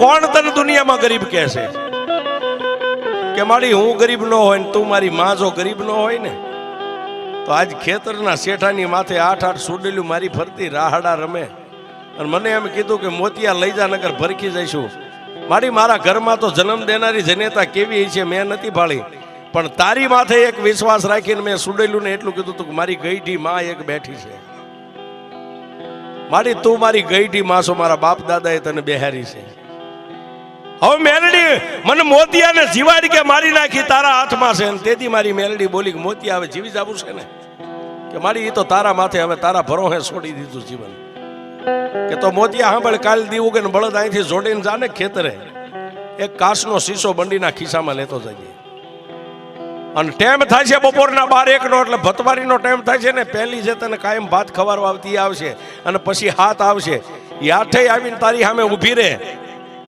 કોણ તને દુનિયામાં ગરીબ કહે છે કે મારી હું ગરીબ ન હોય ને તું મારી માં જો ગરીબ ન હોય ને તો આજ ખેતરના શેઠાની માથે 8-8 સુડેલું મારી ફરતી રાહડા રમે અને મને એમ કીધું કે મોતિયા લઈ જા નગર ભરખી જઈશું. મારા ઘરમાં તો જન્મ દેનારી જનેતા કેવી છે મેં નથી ભાળી, પણ તારી માથે એક વિશ્વાસ રાખીને મેં સુડેલું ને એટલું કીધું તું કે મારી ગઈઢી માં એક બેઠી છે. તું મારી ગઈઢી માં છો, મારા બાપ દાદાએ તને બેહારી છે. હવે મેલડી મને મોતિયાને જીવાડી કે મારી નાખી તારા હાથમાં છે. તેથી મારી મેલડી બોલી કે મોતિયા હવે જીવી જવું છે ને કે મારી એ તો તારા માથે હવે તારા ભરોહે છોડી દીધું જીવન. કે તો મોતિયા સાંભળ, કાલ દીવું કે બળદ અહીંથી જોડીને જાને ખેતરે એક કાચનો શીશો બંડીના ખિસ્સામાં લેતો જઈએ. અને ટાઈમ થાય છે બપોરના 12-1 નો, એટલે ભતવારીનો ટાઈમ થાય છે ને. પહેલી જે તને કાયમ ભાત ખવારવા આવતી આવશે અને પછી હાથ આવશે. એ આઠે આવીને તારી સામે ઊભી રહે